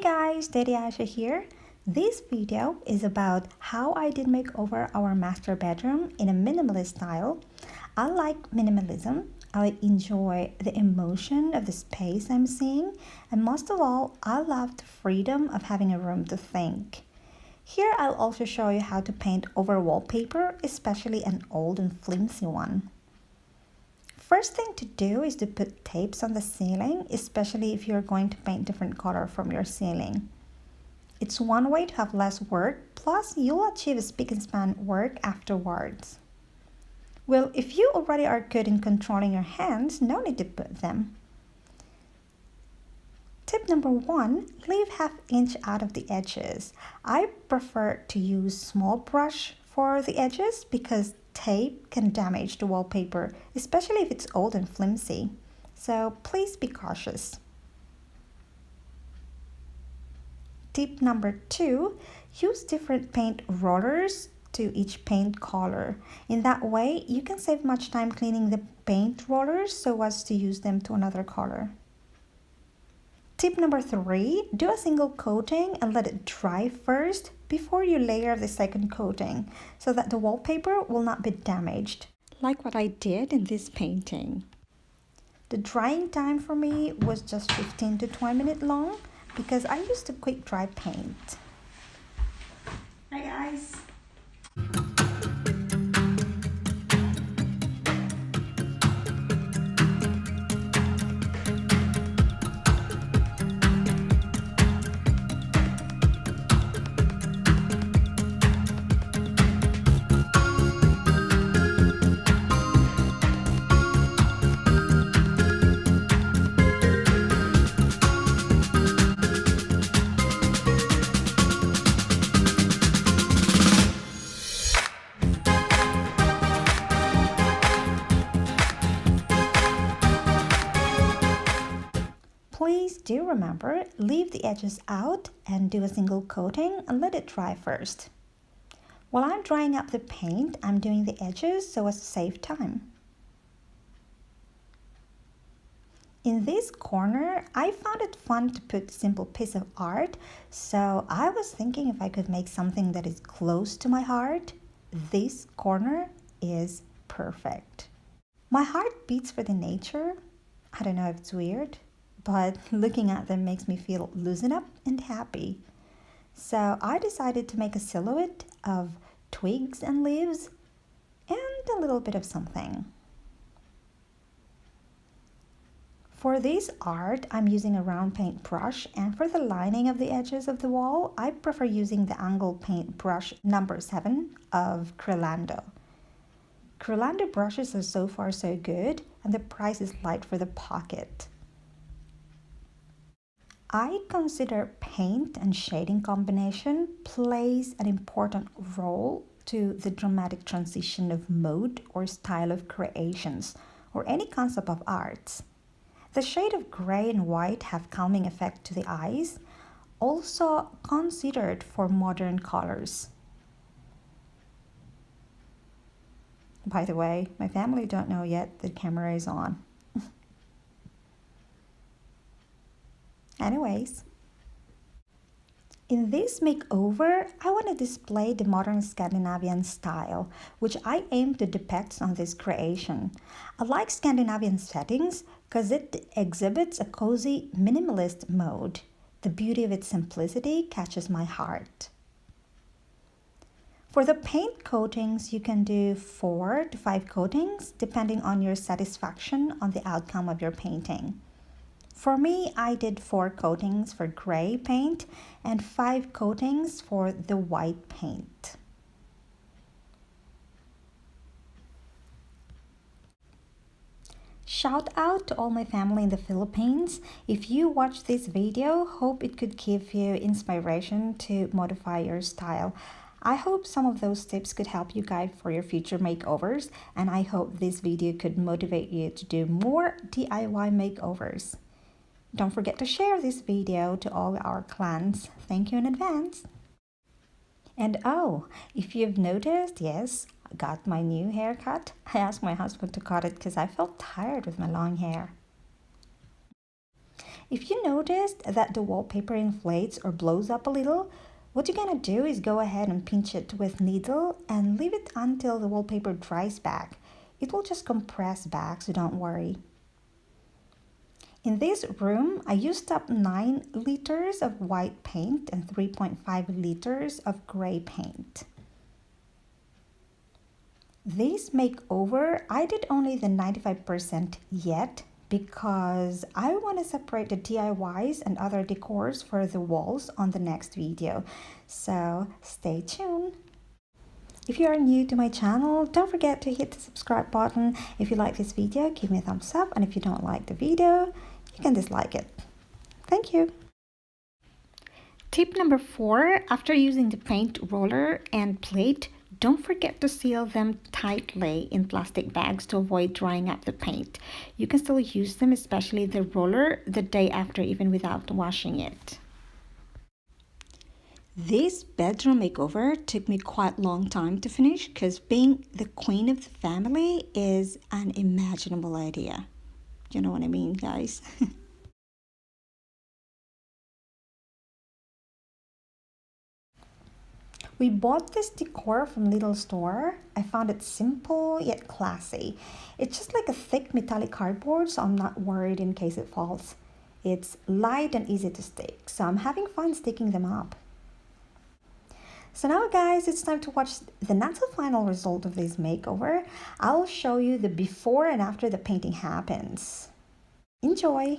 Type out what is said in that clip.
guys, DeityAisha here. This video is about how I did make over our master bedroom in a minimalist style. I like minimalism. I enjoy the emotion of the space I'm seeing, and most of all, I love the freedom of having a room to think. Here I'll also show you how to paint over wallpaper, especially an old and flimsy one. First thing to do is to put tapes on the ceiling, especially if you're going to paint different color from your ceiling. It's one way to have less work, plus you'll achieve a spick and span work afterwards. Well, if you already are good in controlling your hands, no need to put them. Tip number 1, leave ½ inch out of the edges. I prefer to use small brush for the edges because tape can damage the wallpaper, especially if it's old and flimsy. So please be cautious. Tip number 2, use different paint rollers to each paint color. In that way, you can save much time cleaning the paint rollers so as to use them to another color. Tip number 3, do a single coating and let it dry first before you layer the second coating so that the wallpaper will not be damaged, like what I did in this painting. The drying time for me was just 15 to 20 minutes long because I used a quick dry paint. Hi guys! Please do remember, leave the edges out and do a single coating and let it dry first. While I'm drying up the paint, I'm doing the edges so as to save time. In this corner, I found it fun to put a simple piece of art, so I was thinking if I could make something that is close to my heart. This corner is perfect. My heart beats for the nature. I don't know if it's weird, but looking at them makes me feel loosened up and happy. So I decided to make a silhouette of twigs and leaves and a little bit of something. For this art, I'm using a round paint brush, and for the lining of the edges of the wall, I prefer using the angle paint brush number 7 of Crelando. Crelando brushes are so far so good, and the price is light for the pocket. I consider paint and shading combination plays an important role to the dramatic transition of mode or style of creations or any concept of arts. The shade of gray and white have calming effect to the eyes, also considered for modern colors. By the way, my family don't know yet the camera is on. Anyways, in this makeover, I want to display the modern Scandinavian style, which I aim to depict on this creation. I like Scandinavian settings because it exhibits a cozy minimalist mode. The beauty of its simplicity catches my heart. For the paint coatings, you can do 4 to 5 coatings depending on your satisfaction on the outcome of your painting. For me, I did 4 coatings for gray paint and 5 coatings for the white paint. Shout out to all my family in the Philippines. If you watch this video, hope it could give you inspiration to modify your style. I hope some of those tips could help you guide for your future makeovers, and I hope this video could motivate you to do more DIY makeovers. Don't forget to share this video to all our clans. Thank you in advance. And oh, if you've noticed, yes, I got my new haircut. I asked my husband to cut it because I felt tired with my long hair. If you noticed that the wallpaper inflates or blows up a little, what you're gonna do is go ahead and pinch it with needle and leave it until the wallpaper dries back. It will just compress back, so don't worry. In this room, I used up 9 liters of white paint and 3.5 liters of gray paint. This makeover, I did only the 95% yet because I want to separate the DIYs and other decors for the walls on the next video. So stay tuned. If you are new to my channel, don't forget to hit the subscribe button. If you like this video, give me a thumbs up, and if you don't like the video, you can dislike it. Thank you. Tip number 4, after using the paint roller and plate, don't forget to seal them tightly in plastic bags to avoid drying up the paint. You can still use them, especially the roller, the day after, even without washing it. This bedroom makeover took me quite a long time to finish because being the queen of the family is an unimaginable idea. You know what I mean, guys? We bought this decor from Little Store. I found it simple yet classy. It's just like a thick metallic cardboard, so I'm not worried in case it falls. It's light and easy to stick, so I'm having fun sticking them up. So now guys, it's time to watch the not so final result of this makeover. I'll show you the before and after the painting happens. Enjoy!